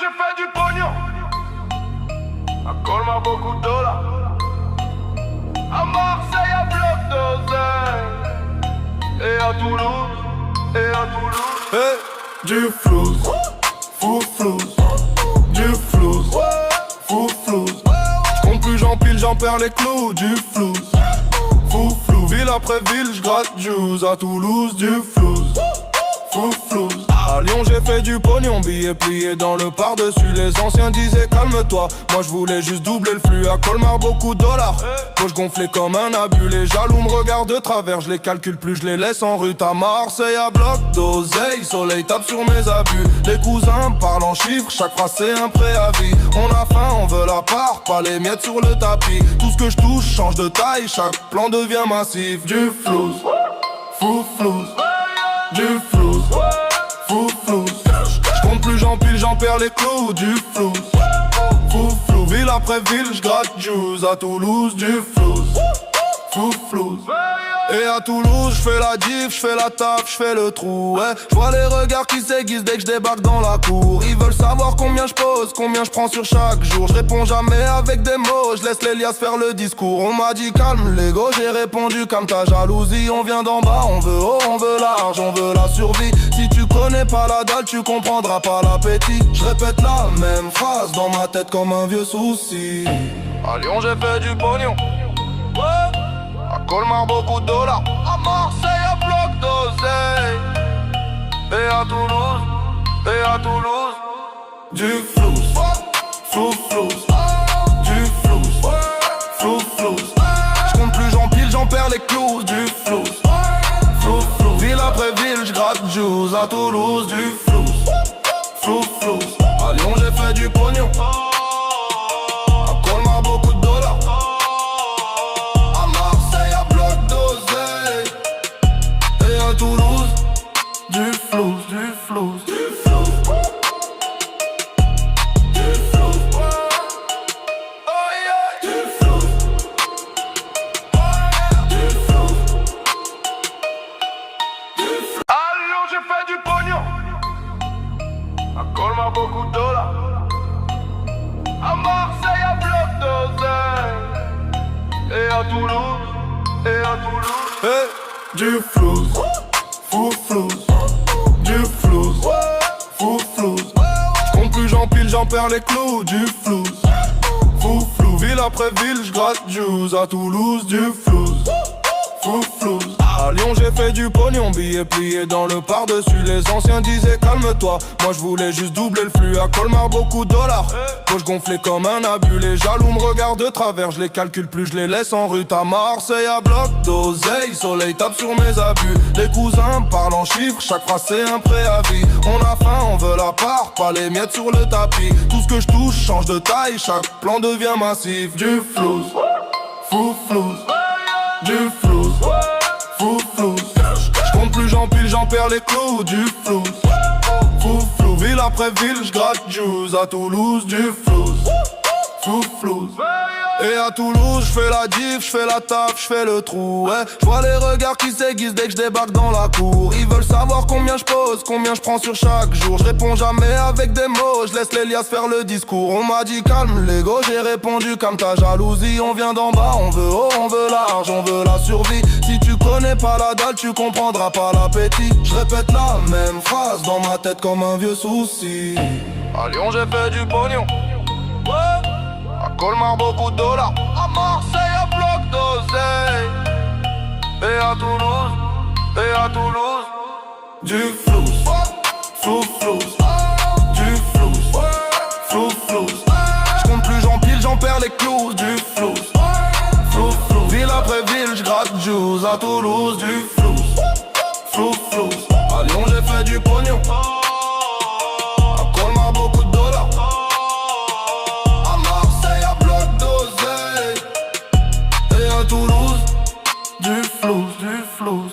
j'ai fait du pognon. À Colmar, beaucoup de dollars. À Marseille, à bloc d'oseille. Et à Toulouse, Hey, du flouze, fou flouze. Du flouze, fou flouze. J'compte plus, j'empile, j'en perds les clous. Du flouze, fou flouze. Ville après ville, j'gratte juice. À Toulouse, du flouze, fou flouze. À Lyon j'ai fait du pognon, billets pliés dans le par-dessus. Les anciens disaient calme-toi, moi je voulais juste doubler le flux. À Colmar beaucoup de dollars, poche gonflée comme un abus. Les jaloux me regardent de travers, je les calcule plus, je les laisse en rue. À Marseille à bloc d'oseille, soleil tape sur mes abus. Les cousins parlent en chiffres, chaque phrase c'est un préavis. On a faim, on veut la part, pas les miettes sur le tapis. Tout ce que je touche change de taille, chaque plan devient massif. Du flouze, fou flouze, du flouze, fou flouze. J'compte plus, j'empile, j'en perds les clous. Du flouze, fou flouze. Ville après ville, j'gratte juice. À Toulouse, du flouze, fou flouze. Et à Toulouse, j'fais la diff, j'fais la taf, j'fais le trou, ouais. J'vois les regards qui s'aiguisent dès que j'débarque dans la cour. Ils veulent savoir combien j'pose, combien j'prends sur chaque jour. J'réponds jamais avec des mots, j'laisse les liasses faire le discours. On m'a dit calme l'ego, j'ai répondu calme ta jalousie. On vient d'en bas, on veut haut, on veut large, on veut la survie. Si tu connais pas la dalle, tu comprendras pas l'appétit. J'répète la même phrase dans ma tête comme un vieux souci. À Lyon j'ai fait du pognon, ouais. À Colmar beaucoup de dollars. À Marseille à bloc d'oseille. Et à Toulouse, du flouze, flou flouze. Du flouze, flou flouze. J'compte plus, j'empile, j'en perds les clous. Du flouze, flou flouze. Ville après ville, j'gratte juice. À Toulouse, du flouze, flou flouze. À Lyon j'ai fait du pognon. À Colmar beaucoup de dollars. Toulouse, du flouze, du flouze, du flouze, du flouze, oh yeah, du flouze, du flouze, du flouze. À Lyon j'ai fait du pognon. À Colmar beaucoup de dollars. À Marseille à bloc d'oseille. Et à Toulouse, hey, du flouze. Fou flouze, du flouze, fou flouze. J'compte plus, j'empile, j'en perds les clous. Du flouze, fou flouze. Ville après ville, j'gratte juice. À Toulouse, du flouze, fou flouze. À Lyon j'ai fait du pognon, billets pliés dans le par-dessus. Les anciens disaient calme-toi, moi je voulais juste doubler le flux. À Colmar beaucoup de dollars, poche gonflée comme un abus. Les jaloux me regardent de travers, je les calcule plus, je les laisse en rue. À Marseille à bloc d'oseille, soleil tape sur mes abus. Les cousins parlent en chiffres, chaque phrase c'est un préavis. On a faim, on veut la part, pas les miettes sur le tapis. Tout ce que je touche change de taille, chaque plan devient massif. Du flouze, fou flouze, du flouze, fou flouze. J'compte plus, j'empile, j'en perds les clous. Du flouze, fou flouze. Ville après ville, j'gratte juice. À Toulouse, du flouze, fou flouze. Et à Toulouse, j'fais la diff, j'fais la taf, j'fais le trou, ouais. J'vois les regards qui s'aiguisent dès que j'débarque dans la cour. Ils veulent savoir combien j'pose, combien j'prends sur chaque jour. J'réponds jamais avec des mots, j'laisse les liasses faire le discours. On m'a dit calme l'ego, j'ai répondu calme ta jalousie. On vient d'en bas, on veut haut, on veut large, on veut la survie. Si tu connais pas la dalle, tu comprendras pas l'appétit. J'répète la même phrase dans ma tête comme un vieux souci. À Lyon j'ai fait du pognon, ouais. À Colmar beaucoup de dollars. À Marseille à bloc d'oseille. Et à Toulouse, du flouze, flou flouze. Du flouze, flou flouze. J'compte plus, j'empile, j'en perds les clous. Du flouze, flou flouze. Ville après ville, j'gratte juice. À Toulouse, du flouze, flou flouze. À Lyon j'ai fait du pognon. À Colmar beaucoup de dollars. Toulouse, du flouze, du flouze.